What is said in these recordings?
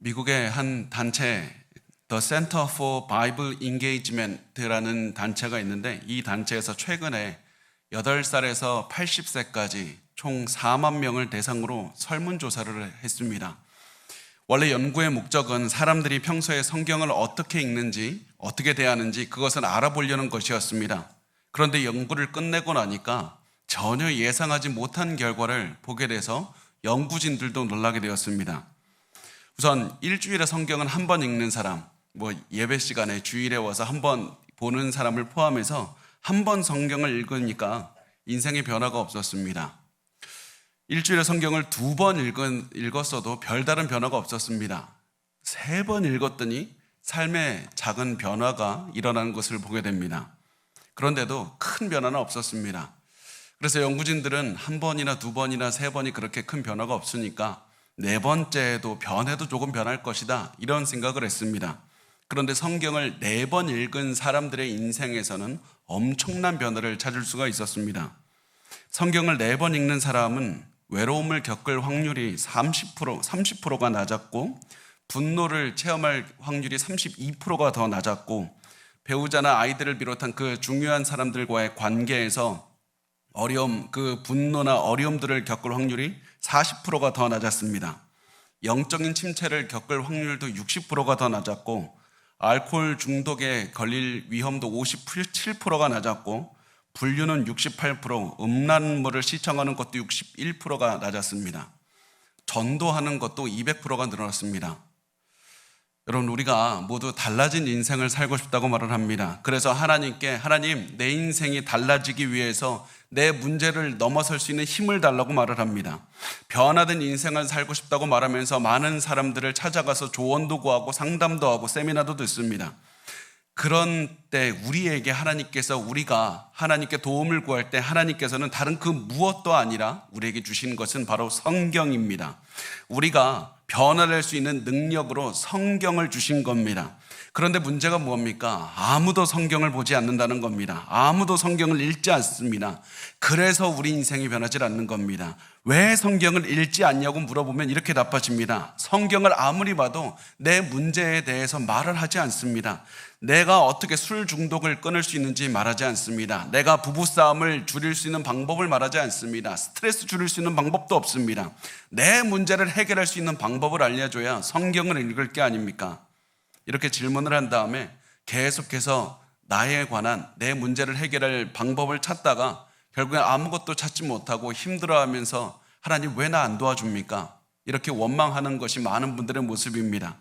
미국의 한 단체, The Center for Bible Engagement라는 단체가 있는데, 이 단체에서 최근에 8살에서 80세까지 총 4만 명을 대상으로 설문조사를 했습니다. 원래 연구의 목적은 사람들이 평소에 성경을 어떻게 읽는지, 어떻게 대하는지 그것을 알아보려는 것이었습니다. 그런데 연구를 끝내고 나니까 전혀 예상하지 못한 결과를 보게 돼서 연구진들도 놀라게 되었습니다. 우선 일주일에 성경은 한 번 읽는 사람, 예배 시간에 주일에 와서 한 번 보는 사람을 포함해서 한 번 성경을 읽으니까 인생의 변화가 없었습니다. 일주일에 성경을 2번 읽었어도 별다른 변화가 없었습니다. 3번 읽었더니 삶에 작은 변화가 일어나는 것을 보게 됩니다. 그런데도 큰 변화는 없었습니다. 그래서 연구진들은 1번이나 2번이나 3번이 그렇게 큰 변화가 없으니까 4번째에도 변해도 조금 변할 것이다, 이런 생각을 했습니다. 그런데 성경을 4번 읽은 사람들의 인생에서는 엄청난 변화를 찾을 수가 있었습니다. 성경을 4번 읽는 사람은 외로움을 겪을 확률이 30%가 낮았고, 분노를 체험할 확률이 32%가 더 낮았고, 배우자나 아이들을 비롯한 그 중요한 사람들과의 관계에서 분노나 어려움들을 겪을 확률이 40%가 더 낮았습니다. 영적인 침체를 겪을 확률도 60%가 더 낮았고, 알코올 중독에 걸릴 위험도 57%가 낮았고, 불륜은 68%, 음란물을 시청하는 것도 61%가 낮았습니다. 전도하는 것도 200%가 늘어났습니다. 여러분, 우리가 모두 달라진 인생을 살고 싶다고 말을 합니다. 그래서 하나님께, 하나님, 내 인생이 달라지기 위해서 내 문제를 넘어설 수 있는 힘을 달라고 말을 합니다. 변화된 인생을 살고 싶다고 말하면서 많은 사람들을 찾아가서 조언도 구하고 상담도 하고 세미나도 듣습니다. 그런 때 우리에게 하나님께서, 우리가 하나님께 도움을 구할 때 하나님께서는 다른 그 무엇도 아니라 우리에게 주신 것은 바로 성경입니다. 우리가 변화될 수 있는 능력으로 성경을 주신 겁니다. 그런데 문제가 뭡니까? 아무도 성경을 보지 않는다는 겁니다. 아무도 성경을 읽지 않습니다. 그래서 우리 인생이 변하지 않는 겁니다. 왜 성경을 읽지 않냐고 물어보면 이렇게 답하십니다. 성경을 아무리 봐도 내 문제에 대해서 말을 하지 않습니다. 내가 어떻게 술 중독을 끊을 수 있는지 말하지 않습니다. 내가 부부싸움을 줄일 수 있는 방법을 말하지 않습니다. 스트레스 줄일 수 있는 방법도 없습니다. 내 문제를 해결할 수 있는 방법을 알려줘야 성경을 읽을 게 아닙니까? 이렇게 질문을 한 다음에 계속해서 나에 관한 내 문제를 해결할 방법을 찾다가 결국엔 아무것도 찾지 못하고 힘들어하면서 하나님 왜 나 안 도와줍니까? 이렇게 원망하는 것이 많은 분들의 모습입니다.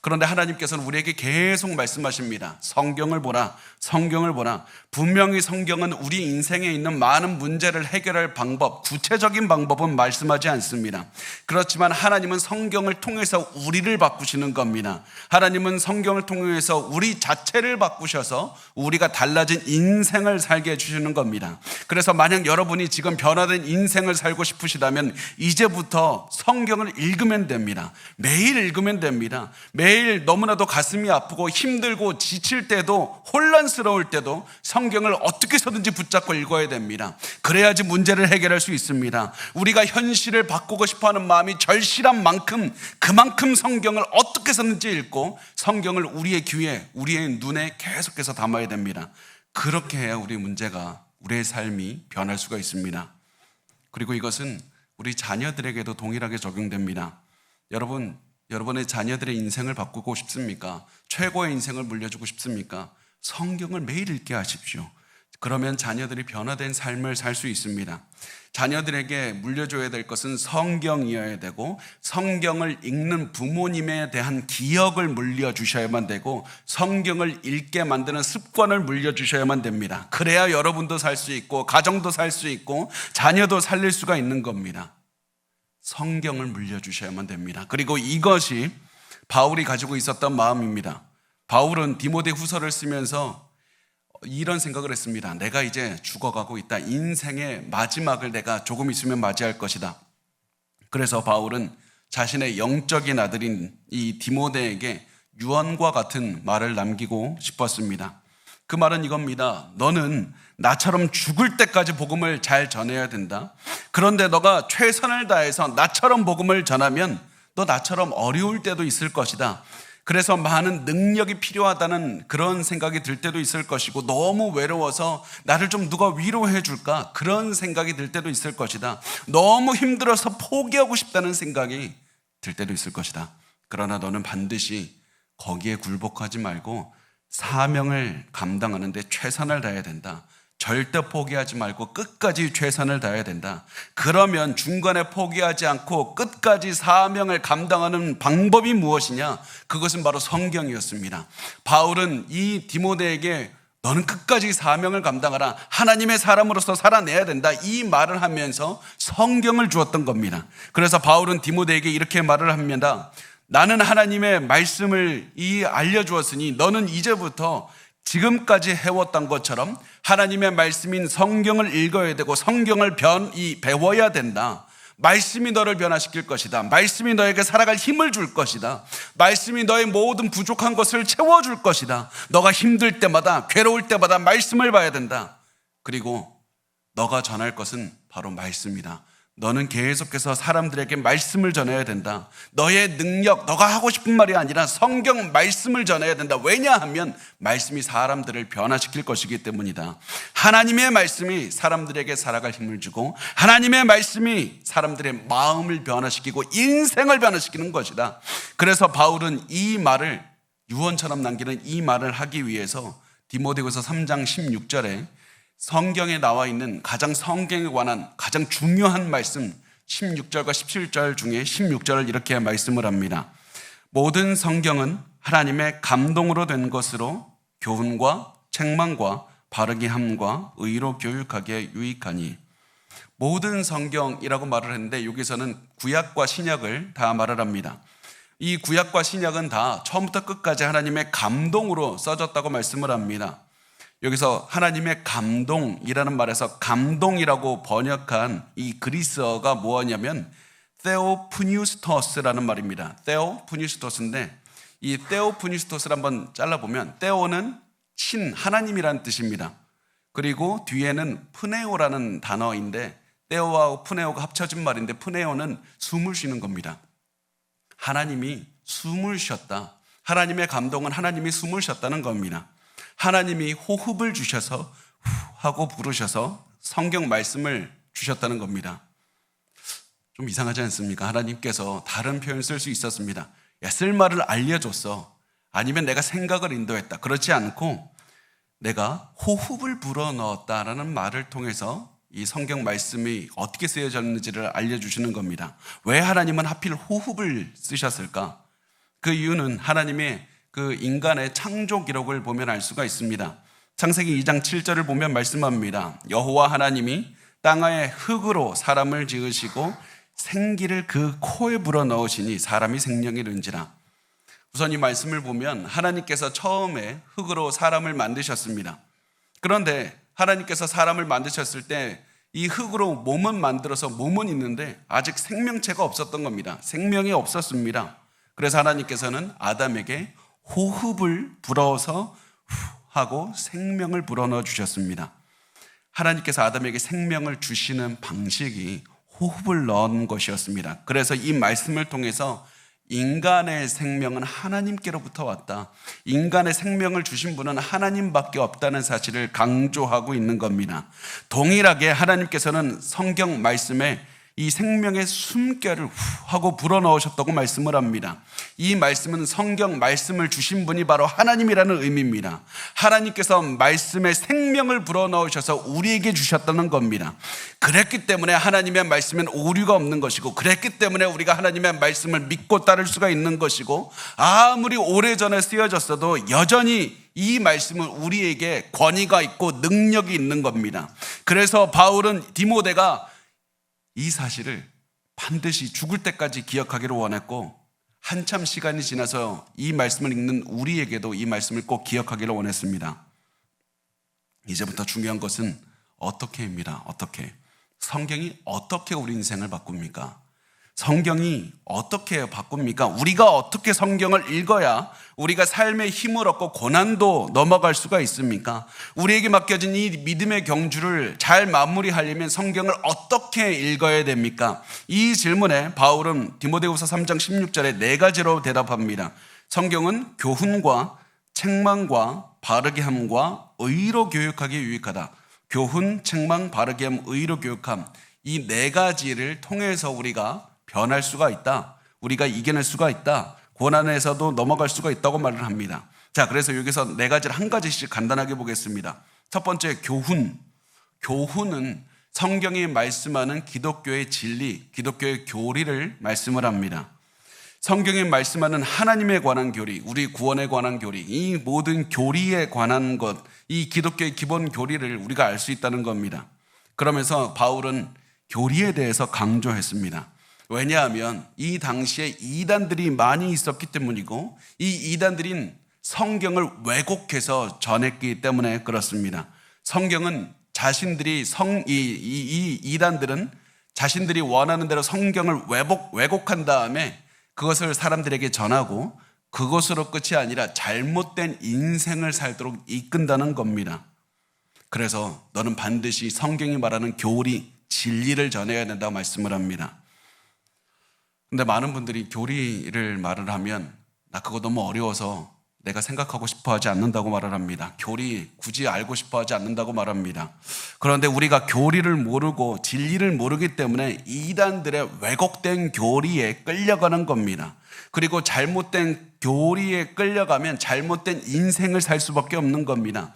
그런데 하나님께서는 우리에게 계속 말씀하십니다. 성경을 보라, 성경을 보라. 분명히 성경은 우리 인생에 있는 많은 문제를 해결할 방법, 구체적인 방법은 말씀하지 않습니다. 그렇지만 하나님은 성경을 통해서 우리를 바꾸시는 겁니다. 하나님은 성경을 통해서 우리 자체를 바꾸셔서 우리가 달라진 인생을 살게 해주시는 겁니다. 그래서 만약 여러분이 지금 변화된 인생을 살고 싶으시다면 이제부터 성경을 읽으면 됩니다. 매일 읽으면 됩니다. 매일 너무나도 가슴이 아프고 힘들고 지칠 때도, 혼란스러울 때도 성경을 어떻게 해서든지 붙잡고 읽어야 됩니다. 그래야지 문제를 해결할 수 있습니다. 우리가 현실을 바꾸고 싶어하는 마음이 절실한 만큼 그만큼 성경을 어떻게 해서든지 읽고 성경을 우리의 귀에, 우리의 눈에 계속해서 담아야 됩니다. 그렇게 해야 우리 문제가, 우리의 삶이 변할 수가 있습니다. 그리고 이것은 우리 자녀들에게도 동일하게 적용됩니다. 여러분의 자녀들의 인생을 바꾸고 싶습니까? 최고의 인생을 물려주고 싶습니까? 성경을 매일 읽게 하십시오. 그러면 자녀들이 변화된 삶을 살 수 있습니다. 자녀들에게 물려줘야 될 것은 성경이어야 되고, 성경을 읽는 부모님에 대한 기억을 물려주셔야만 되고, 성경을 읽게 만드는 습관을 물려주셔야만 됩니다. 그래야 여러분도 살 수 있고, 가정도 살 수 있고, 자녀도 살릴 수가 있는 겁니다. 성경을 물려주셔야만 됩니다. 그리고 이것이 바울이 가지고 있었던 마음입니다. 바울은 디모데 후서를 쓰면서 이런 생각을 했습니다. 내가 이제 죽어가고 있다. 인생의 마지막을 내가 조금 있으면 맞이할 것이다. 그래서 바울은 자신의 영적인 아들인 이 디모데에게 유언과 같은 말을 남기고 싶었습니다. 그 말은 이겁니다. 너는 나처럼 죽을 때까지 복음을 잘 전해야 된다. 그런데 너가 최선을 다해서 나처럼 복음을 전하면 또 나처럼 어려울 때도 있을 것이다. 그래서 많은 능력이 필요하다는 그런 생각이 들 때도 있을 것이고, 너무 외로워서 나를 좀 누가 위로해 줄까, 그런 생각이 들 때도 있을 것이다. 너무 힘들어서 포기하고 싶다는 생각이 들 때도 있을 것이다. 그러나 너는 반드시 거기에 굴복하지 말고 사명을 감당하는데 최선을 다해야 된다. 절대 포기하지 말고 끝까지 최선을 다해야 된다. 그러면 중간에 포기하지 않고 끝까지 사명을 감당하는 방법이 무엇이냐? 그것은 바로 성경이었습니다. 바울은 이 디모데에게 너는 끝까지 사명을 감당하라, 하나님의 사람으로서 살아내야 된다, 이 말을 하면서 성경을 주었던 겁니다. 그래서 바울은 디모데에게 이렇게 말을 합니다. 나는 하나님의 말씀을 알려주었으니 너는 이제부터 지금까지 해왔던 것처럼 하나님의 말씀인 성경을 읽어야 되고 성경을 배워야 된다. 말씀이 너를 변화시킬 것이다. 말씀이 너에게 살아갈 힘을 줄 것이다. 말씀이 너의 모든 부족한 것을 채워줄 것이다. 너가 힘들 때마다, 괴로울 때마다 말씀을 봐야 된다. 그리고 너가 전할 것은 바로 말씀이다. 너는 계속해서 사람들에게 말씀을 전해야 된다. 너의 능력, 너가 하고 싶은 말이 아니라 성경 말씀을 전해야 된다. 왜냐하면 말씀이 사람들을 변화시킬 것이기 때문이다. 하나님의 말씀이 사람들에게 살아갈 힘을 주고 하나님의 말씀이 사람들의 마음을 변화시키고 인생을 변화시키는 것이다. 그래서 바울은 이 말을, 유언처럼 남기는 이 말을 하기 위해서 디모데후서 3장 16절에 성경에 나와 있는 가장 성경에 관한 가장 중요한 말씀 16절과 17절 중에 16절을 이렇게 말씀을 합니다. 모든 성경은 하나님의 감동으로 된 것으로 교훈과 책망과 바르게 함과 의로 교육하기에 유익하니. 모든 성경이라고 말을 했는데 여기서는 구약과 신약을 다 말을 합니다. 이 구약과 신약은 다 처음부터 끝까지 하나님의 감동으로 써졌다고 말씀을 합니다. 여기서 하나님의 감동이라는 말에서 감동이라고 번역한 이 그리스어가 뭐냐면 theopneustos라는 말입니다. theopneustos인데 이 theopneustos를 한번 잘라보면 theo는 신, 하나님이라는 뜻입니다. 그리고 뒤에는 푸네오라는 단어인데 theo와 푸네오가 합쳐진 말인데 푸네오는 숨을 쉬는 겁니다. 하나님이 숨을 쉬었다. 하나님의 감동은 하나님이 숨을 쉬었다는 겁니다. 하나님이 호흡을 주셔서 후 하고 부르셔서 성경 말씀을 주셨다는 겁니다. 좀 이상하지 않습니까? 하나님께서 다른 표현을 쓸 수 있었습니다. 야, 쓸 말을 알려줬어. 아니면 내가 생각을 인도했다. 그렇지 않고 내가 호흡을 불어넣었다라는 말을 통해서 이 성경 말씀이 어떻게 쓰여졌는지를 알려주시는 겁니다. 왜 하나님은 하필 호흡을 쓰셨을까? 그 이유는 하나님의 그 인간의 창조 기록을 보면 알 수가 있습니다. 창세기 2장 7절을 보면 말씀합니다. 여호와 하나님이 땅의 흙으로 사람을 지으시고 생기를 그 코에 불어넣으시니 사람이 생명이 이른지라. 우선 이 말씀을 보면 하나님께서 처음에 흙으로 사람을 만드셨습니다. 그런데 하나님께서 사람을 만드셨을 때 이 흙으로 몸은 만들어서 몸은 있는데 아직 생명체가 없었던 겁니다. 생명이 없었습니다. 그래서 하나님께서는 아담에게 호흡을 불어서 후 하고 생명을 불어넣어 주셨습니다. 하나님께서 아담에게 생명을 주시는 방식이 호흡을 넣은 것이었습니다. 그래서 이 말씀을 통해서 인간의 생명은 하나님께로부터 왔다. 인간의 생명을 주신 분은 하나님밖에 없다는 사실을 강조하고 있는 겁니다. 동일하게 하나님께서는 성경 말씀에 이 생명의 숨결을 후 하고 불어넣으셨다고 말씀을 합니다. 이 말씀은 성경 말씀을 주신 분이 바로 하나님이라는 의미입니다. 하나님께서 말씀에 생명을 불어넣으셔서 우리에게 주셨다는 겁니다. 그랬기 때문에 하나님의 말씀엔 오류가 없는 것이고, 그랬기 때문에 우리가 하나님의 말씀을 믿고 따를 수가 있는 것이고, 아무리 오래전에 쓰여졌어도 여전히 이 말씀은 우리에게 권위가 있고 능력이 있는 겁니다. 그래서 바울은 디모데가 이 사실을 반드시 죽을 때까지 기억하기를 원했고, 한참 시간이 지나서 이 말씀을 읽는 우리에게도 이 말씀을 꼭 기억하기를 원했습니다. 이제부터 중요한 것은 어떻게입니다. 어떻게? 성경이 어떻게 우리 인생을 바꿉니까? 성경이 어떻게 바꿉니까? 우리가 어떻게 성경을 읽어야 우리가 삶의 힘을 얻고 고난도 넘어갈 수가 있습니까? 우리에게 맡겨진 이 믿음의 경주를 잘 마무리하려면 성경을 어떻게 읽어야 됩니까? 이 질문에 바울은 디모데후서 3장 16절에 4가지로 대답합니다. 성경은 교훈과 책망과 바르게 함과 의로 교육하기에 유익하다. 교훈, 책망, 바르게 함, 의로 교육함. 이 4가지를 통해서 우리가 변할 수가 있다. 우리가 이겨낼 수가 있다. 고난에서도 넘어갈 수가 있다고 말을 합니다. 자, 그래서 여기서 4가지를 한 가지씩 간단하게 보겠습니다. 첫 번째, 교훈. 교훈은 성경이 말씀하는 기독교의 진리, 기독교의 교리를 말씀을 합니다. 성경이 말씀하는 하나님에 관한 교리, 우리 구원에 관한 교리, 이 모든 교리에 관한 것, 이 기독교의 기본 교리를 우리가 알 수 있다는 겁니다. 그러면서 바울은 교리에 대해서 강조했습니다. 왜냐하면 이 당시에 이단들이 많이 있었기 때문이고 이 이단들인 성경을 왜곡해서 전했기 때문에 그렇습니다. 성경은 자신들이 이 이단들은 자신들이 원하는 대로 성경을 왜곡한 다음에 그것을 사람들에게 전하고 그것으로 끝이 아니라 잘못된 인생을 살도록 이끈다는 겁니다. 그래서 너는 반드시 성경이 말하는 교리, 진리를 전해야 된다고 말씀을 합니다. 근데 많은 분들이 교리를 말을 하면 나 그거 너무 어려워서 내가 생각하고 싶어 하지 않는다고 말을 합니다. 교리 굳이 알고 싶어 하지 않는다고 말합니다. 그런데 우리가 교리를 모르고 진리를 모르기 때문에 이단들의 왜곡된 교리에 끌려가는 겁니다. 그리고 잘못된 교리에 끌려가면 잘못된 인생을 살 수밖에 없는 겁니다.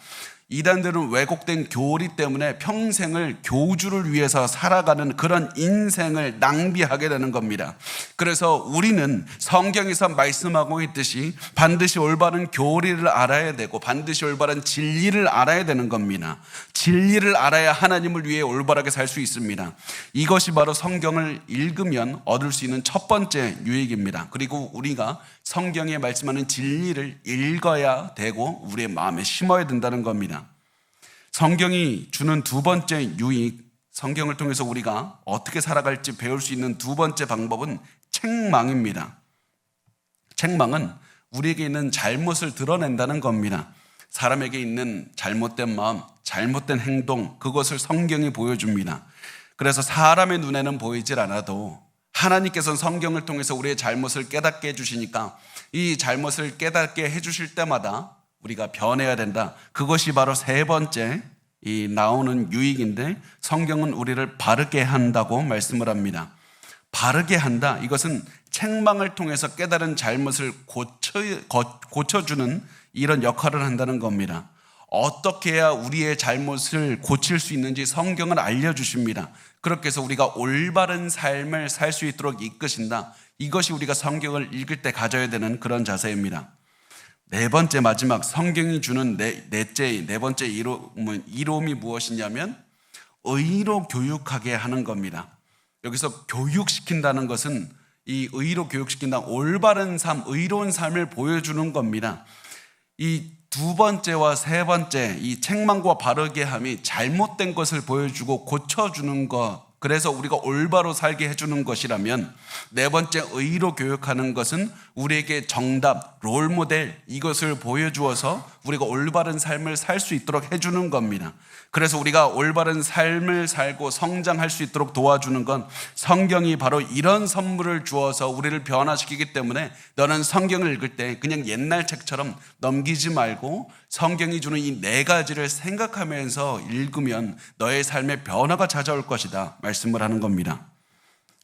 이단들은 왜곡된 교리 때문에 평생을 교주를 위해서 살아가는 그런 인생을 낭비하게 되는 겁니다. 그래서 우리는 성경에서 말씀하고 있듯이 반드시 올바른 교리를 알아야 되고 반드시 올바른 진리를 알아야 되는 겁니다. 진리를 알아야 하나님을 위해 올바르게 살 수 있습니다. 이것이 바로 성경을 읽으면 얻을 수 있는 첫 번째 유익입니다. 그리고 우리가 성경에 말씀하는 진리를 읽어야 되고 우리의 마음에 심어야 된다는 겁니다. 성경이 주는 두 번째 유익, 성경을 통해서 우리가 어떻게 살아갈지 배울 수 있는 두 번째 방법은 책망입니다. 책망은 우리에게 있는 잘못을 드러낸다는 겁니다. 사람에게 있는 잘못된 마음, 잘못된 행동, 그것을 성경이 보여줍니다. 그래서 사람의 눈에는 보이질 않아도 하나님께서는 성경을 통해서 우리의 잘못을 깨닫게 해주시니까 이 잘못을 깨닫게 해주실 때마다 우리가 변해야 된다. 그것이 바로 세 번째 나오는 유익인데 성경은 우리를 바르게 한다고 말씀을 합니다. 바르게 한다. 이것은 책망을 통해서 깨달은 잘못을 고쳐주는 이런 역할을 한다는 겁니다. 어떻게 해야 우리의 잘못을 고칠 수 있는지 성경은 알려주십니다. 그렇게 해서 우리가 올바른 삶을 살 수 있도록 이끄신다. 이것이 우리가 성경을 읽을 때 가져야 되는 그런 자세입니다. 네 번째 마지막 성경이 주는 네 번째 이로움이 무엇이냐면 의로 교육하게 하는 겁니다. 여기서 교육시킨다는 것은 이 의로 교육시킨다, 올바른 삶, 의로운 삶을 보여주는 겁니다. 이 두 번째와 세 번째 이 책망과 바르게 함이 잘못된 것을 보여주고 고쳐주는 것, 그래서 우리가 올바로 살게 해주는 것이라면 네 번째 의로 교육하는 것은 우리에게 정답, 롤모델 이것을 보여주어서 우리가 올바른 삶을 살 수 있도록 해주는 겁니다. 그래서 우리가 올바른 삶을 살고 성장할 수 있도록 도와주는 건 성경이 바로 이런 선물을 주어서 우리를 변화시키기 때문에 너는 성경을 읽을 때 그냥 옛날 책처럼 넘기지 말고 성경이 주는 이 네 가지를 생각하면서 읽으면 너의 삶에 변화가 찾아올 것이다 말씀을 하는 겁니다.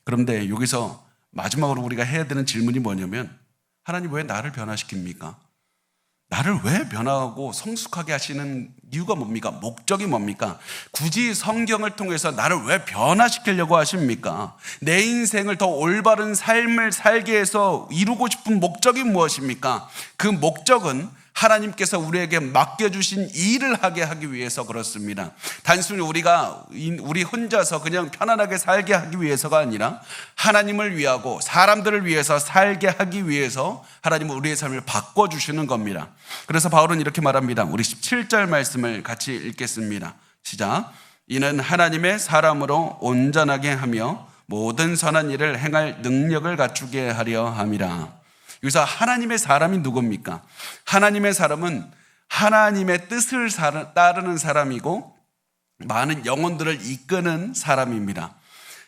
그런데 여기서 마지막으로 우리가 해야 되는 질문이 뭐냐면 하나님 왜 나를 변화시킵니까? 나를 왜 변화하고 성숙하게 하시는 이유가 뭡니까? 목적이 뭡니까? 굳이 성경을 통해서 나를 왜 변화시키려고 하십니까? 내 인생을 더 올바른 삶을 살게 해서 이루고 싶은 목적이 무엇입니까? 그 목적은 하나님께서 우리에게 맡겨주신 일을 하게 하기 위해서 그렇습니다. 단순히 우리 혼자서 그냥 편안하게 살게 하기 위해서가 아니라 하나님을 위하고 사람들을 위해서 살게 하기 위해서 하나님은 우리의 삶을 바꿔주시는 겁니다. 그래서 바울은 이렇게 말합니다. 우리 17절 말씀을 같이 읽겠습니다. 시작. 이는 하나님의 사람으로 온전하게 하며 모든 선한 일을 행할 능력을 갖추게 하려 함이라. 여기서 하나님의 사람이 누굽니까? 하나님의 사람은 하나님의 뜻을 따르는 사람이고 많은 영혼들을 이끄는 사람입니다.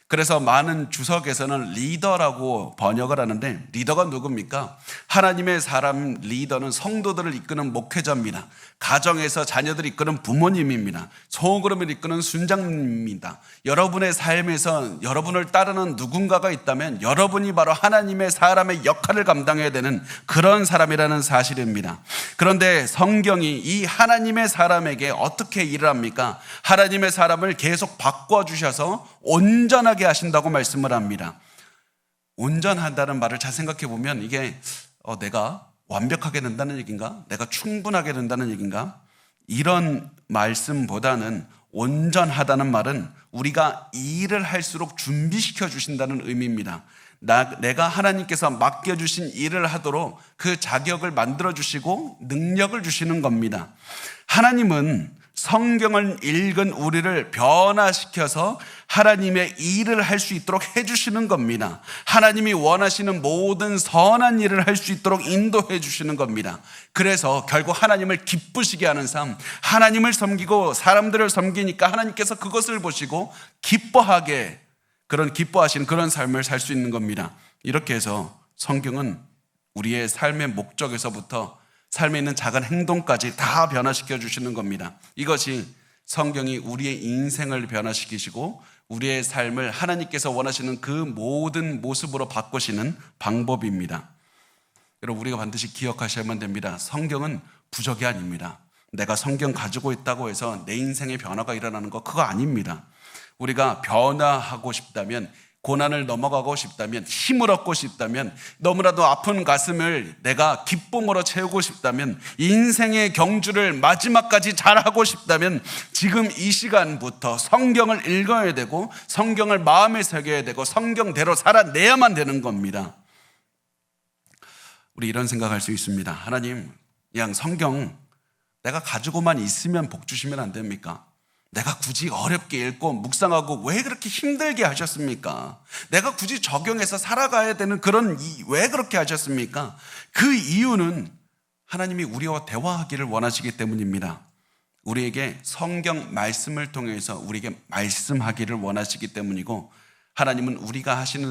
그래서 많은 주석에서는 리더라고 번역을 하는데, 리더가 누굽니까? 하나님의 사람 리더는 성도들을 이끄는 목회자입니다. 가정에서 자녀들을 이끄는 부모님입니다. 소그룹을 이끄는 순장님입니다. 여러분의 삶에서 여러분을 따르는 누군가가 있다면 여러분이 바로 하나님의 사람의 역할을 감당해야 되는 그런 사람이라는 사실입니다. 그런데 성경이 이 하나님의 사람에게 어떻게 일을 합니까? 하나님의 사람을 계속 바꿔주셔서 온전하게 하신다고 말씀을 합니다. 온전한다는 말을 잘 생각해 보면 이게 내가 완벽하게 된다는 얘기인가? 내가 충분하게 된다는 얘기인가? 이런 말씀보다는 온전하다는 말은 우리가 일을 할수록 준비시켜 주신다는 의미입니다. 내가 하나님께서 맡겨주신 일을 하도록 그 자격을 만들어 주시고 능력을 주시는 겁니다. 하나님은 성경을 읽은 우리를 변화시켜서 하나님의 일을 할 수 있도록 해주시는 겁니다. 하나님이 원하시는 모든 선한 일을 할 수 있도록 인도해 주시는 겁니다. 그래서 결국 하나님을 기쁘시게 하는 삶, 하나님을 섬기고 사람들을 섬기니까 하나님께서 그것을 보시고 기뻐하시는 그런 삶을 살 수 있는 겁니다. 이렇게 해서 성경은 우리의 삶의 목적에서부터 삶에 있는 작은 행동까지 다 변화시켜 주시는 겁니다. 이것이 성경이 우리의 인생을 변화시키시고 우리의 삶을 하나님께서 원하시는 그 모든 모습으로 바꾸시는 방법입니다. 여러분, 우리가 반드시 기억하셔야만 됩니다. 성경은 부적이 아닙니다. 내가 성경 가지고 있다고 해서 내 인생의 변화가 일어나는 거 그거 아닙니다. 우리가 변화하고 싶다면, 고난을 넘어가고 싶다면, 힘을 얻고 싶다면, 너무나도 아픈 가슴을 내가 기쁨으로 채우고 싶다면, 인생의 경주를 마지막까지 잘하고 싶다면 지금 이 시간부터 성경을 읽어야 되고 성경을 마음에 새겨야 되고 성경대로 살아내야만 되는 겁니다. 우리 이런 생각할 수 있습니다. 하나님, 그냥 성경 내가 가지고만 있으면 복 주시면 안 됩니까? 내가 굳이 어렵게 읽고 묵상하고 왜 그렇게 힘들게 하셨습니까? 내가 굳이 적용해서 살아가야 되는 왜 그렇게 하셨습니까? 그 이유는 하나님이 우리와 대화하기를 원하시기 때문입니다. 우리에게 성경 말씀을 통해서 우리에게 말씀하기를 원하시기 때문이고, 하나님은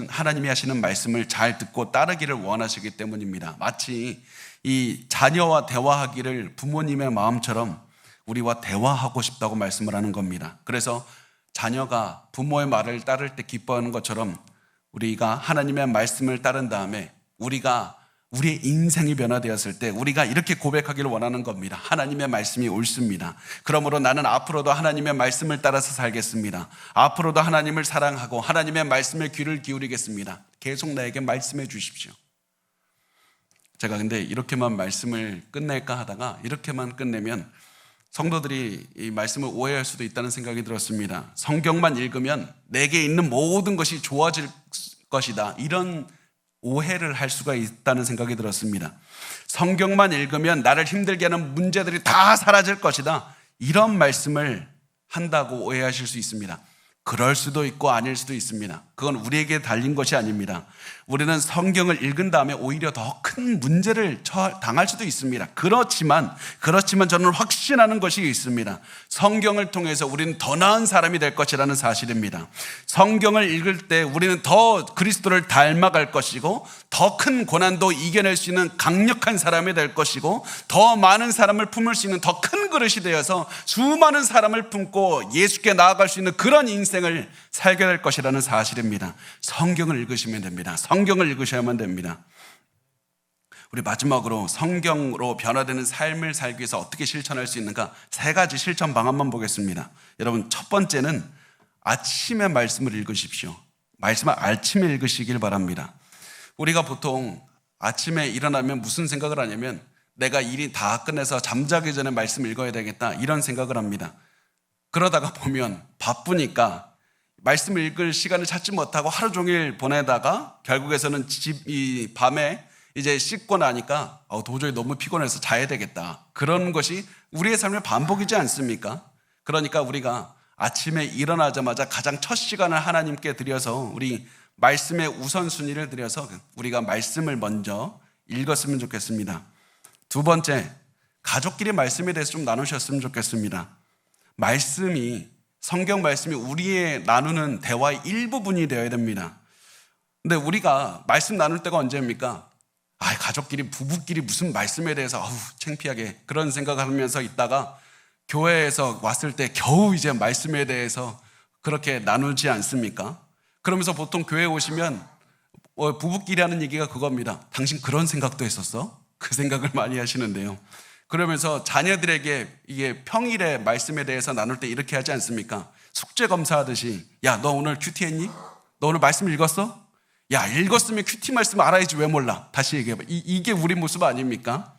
하나님이 하시는 말씀을 잘 듣고 따르기를 원하시기 때문입니다. 마치 이 자녀와 대화하기를 부모님의 마음처럼 우리와 대화하고 싶다고 말씀을 하는 겁니다. 그래서 자녀가 부모의 말을 따를 때 기뻐하는 것처럼 우리가 하나님의 말씀을 따른 다음에 우리의 인생이 변화되었을 때 우리가 이렇게 고백하기를 원하는 겁니다. 하나님의 말씀이 옳습니다. 그러므로 나는 앞으로도 하나님의 말씀을 따라서 살겠습니다. 앞으로도 하나님을 사랑하고 하나님의 말씀에 귀를 기울이겠습니다. 계속 나에게 말씀해 주십시오. 제가 근데 이렇게만 말씀을 끝낼까 하다가 이렇게만 끝내면 성도들이 이 말씀을 오해할 수도 있다는 생각이 들었습니다. 성경만 읽으면 내게 있는 모든 것이 좋아질 것이다, 이런 오해를 할 수가 있다는 생각이 들었습니다. 성경만 읽으면 나를 힘들게 하는 문제들이 다 사라질 것이다, 이런 말씀을 한다고 오해하실 수 있습니다. 그럴 수도 있고 아닐 수도 있습니다. 그건 우리에게 달린 것이 아닙니다. 우리는 성경을 읽은 다음에 오히려 더 큰 문제를 당할 수도 있습니다. 그렇지만 저는 확신하는 것이 있습니다. 성경을 통해서 우리는 더 나은 사람이 될 것이라는 사실입니다. 성경을 읽을 때 우리는 더 그리스도를 닮아갈 것이고 더 큰 고난도 이겨낼 수 있는 강력한 사람이 될 것이고 더 많은 사람을 품을 수 있는 더 큰 그릇이 되어서 수많은 사람을 품고 예수께 나아갈 수 있는 그런 인생을 살게 될 것이라는 사실입니다. 성경을 읽으시면 됩니다. 성경을 읽으셔야만 됩니다. 우리 마지막으로 성경으로 변화되는 삶을 살기 위해서 어떻게 실천할 수 있는가, 3가지 실천 방안만 보겠습니다. 여러분, 첫 번째는 아침에 말씀을 읽으십시오. 말씀을 아침에 읽으시길 바랍니다. 우리가 보통 아침에 일어나면 무슨 생각을 하냐면 내가 일이 다 끝내서 잠자기 전에 말씀 읽어야 되겠다, 이런 생각을 합니다. 그러다가 보면 바쁘니까 말씀을 읽을 시간을 찾지 못하고 하루 종일 보내다가 결국에서는 밤에 이제 씻고 나니까 도저히 너무 피곤해서 자야 되겠다, 그런 것이 우리의 삶의 반복이지 않습니까? 그러니까 우리가 아침에 일어나자마자 가장 첫 시간을 하나님께 드려서 우리 말씀의 우선순위를 드려서 우리가 말씀을 먼저 읽었으면 좋겠습니다. 두 번째, 가족끼리 말씀에 대해서 좀 나누셨으면 좋겠습니다. 성경 말씀이 우리의 나누는 대화의 일부분이 되어야 됩니다. 근데 우리가 말씀 나눌 때가 언제입니까? 가족끼리, 부부끼리 무슨 말씀에 대해서 창피하게 그런 생각을 하면서 있다가 교회에서 왔을 때 겨우 이제 말씀에 대해서 그렇게 나누지 않습니까? 그러면서 보통 교회에 오시면 부부끼리 하는 얘기가 그겁니다. 당신 그런 생각도 했었어? 그 생각을 많이 하시는데요. 그러면서 자녀들에게 이게 평일에 말씀에 대해서 나눌 때 이렇게 하지 않습니까? 숙제 검사하듯이, 야, 너 오늘 큐티 했니? 너 오늘 말씀 읽었어? 야, 읽었으면 큐티 말씀 알아야지 왜 몰라? 다시 얘기해봐. 이게 우리 모습 아닙니까?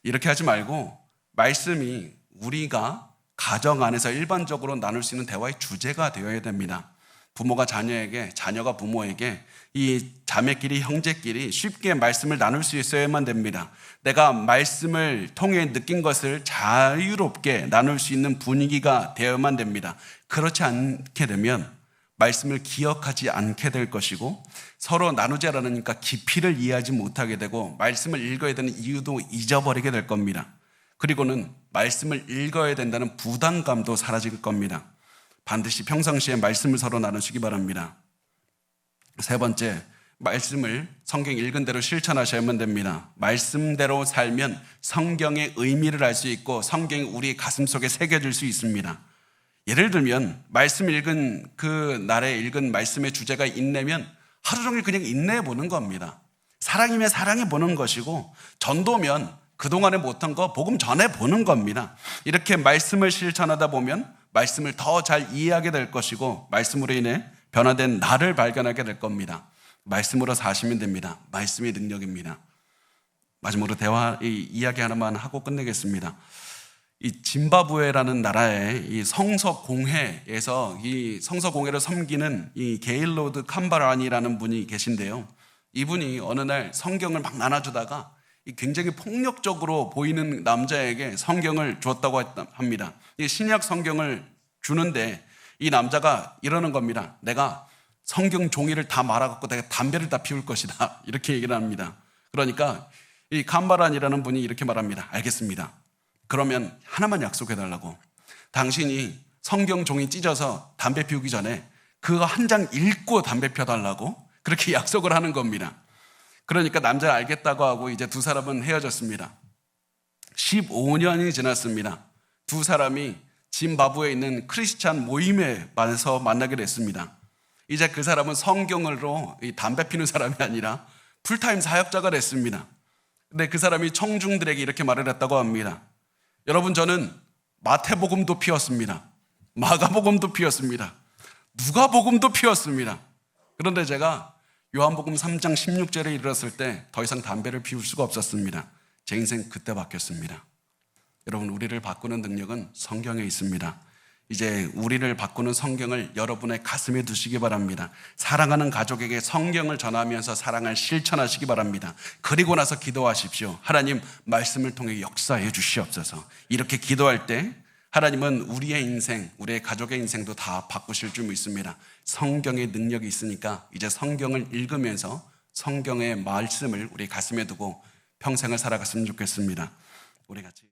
이렇게 하지 말고 말씀이 우리가 가정 안에서 일반적으로 나눌 수 있는 대화의 주제가 되어야 됩니다. 부모가 자녀에게, 자녀가 부모에게, 이 자매끼리, 형제끼리 쉽게 말씀을 나눌 수 있어야만 됩니다. 내가 말씀을 통해 느낀 것을 자유롭게 나눌 수 있는 분위기가 되어야만 됩니다. 그렇지 않게 되면 말씀을 기억하지 않게 될 것이고 서로 나누지 않으니까 깊이를 이해하지 못하게 되고 말씀을 읽어야 되는 이유도 잊어버리게 될 겁니다. 그리고는 말씀을 읽어야 된다는 부담감도 사라질 겁니다. 반드시 평상시에 말씀을 서로 나누시기 바랍니다. 세 번째, 말씀을 성경 읽은 대로 실천하셔야만 됩니다. 말씀대로 살면 성경의 의미를 알 수 있고 성경이 우리 가슴속에 새겨질 수 있습니다. 예를 들면 말씀 읽은 그 날에 읽은 말씀의 주제가 인내면 하루 종일 그냥 인내해 보는 겁니다. 사랑이면 사랑해 보는 것이고 전도면 그동안에 못한 거 복음 전해 보는 겁니다. 이렇게 말씀을 실천하다 보면 말씀을 더 잘 이해하게 될 것이고 말씀으로 인해 변화된 나를 발견하게 될 겁니다. 말씀으로 사시면 됩니다. 말씀의 능력입니다. 마지막으로 이야기 하나만 하고 끝내겠습니다. 이 짐바브웨라는 나라의 이 성서공회에서 이 성서공회를 섬기는 이 게일로드 캄바란이라는 분이 계신데요. 이분이 어느 날 성경을 막 나눠주다가 굉장히 폭력적으로 보이는 남자에게 성경을 줬다고 합니다. 이 신약 성경을 주는데 이 남자가 이러는 겁니다. 내가 성경 종이를 다 말아갖고 내가 담배를 다 피울 것이다. 이렇게 얘기를 합니다. 그러니까 이 캄바란이라는 분이 이렇게 말합니다. 알겠습니다. 그러면 하나만 약속해달라고. 당신이 성경 종이 찢어서 담배 피우기 전에 그거 한 장 읽고 담배 펴달라고 그렇게 약속을 하는 겁니다. 그러니까 남자가 알겠다고 하고 이제 두 사람은 헤어졌습니다. 15년이 지났습니다. 두 사람이 짐바브웨에 있는 크리스찬 모임에 만나서 만나게 됐습니다. 이제 그 사람은 성경으로 담배 피는 사람이 아니라 풀타임 사역자가 됐습니다. 근데 그 사람이 청중들에게 이렇게 말을 했다고 합니다. 여러분, 저는 마태복음도 피웠습니다. 마가복음도 피웠습니다. 누가복음도 피웠습니다. 그런데 제가 요한복음 3장 16절에 이르렀을 때 더 이상 담배를 피울 수가 없었습니다. 제 인생 그때 바뀌었습니다. 여러분, 우리를 바꾸는 능력은 성경에 있습니다. 이제 우리를 바꾸는 성경을 여러분의 가슴에 두시기 바랍니다. 사랑하는 가족에게 성경을 전하면서 사랑을 실천하시기 바랍니다. 그리고 나서 기도하십시오. 하나님, 말씀을 통해 역사해 주시옵소서. 이렇게 기도할 때 하나님은 우리의 인생, 우리의 가족의 인생도 다 바꾸실 줄 믿습니다. 성경의 능력이 있으니까 이제 성경을 읽으면서 성경의 말씀을 우리 가슴에 두고 평생을 살아갔으면 좋겠습니다. 우리 같이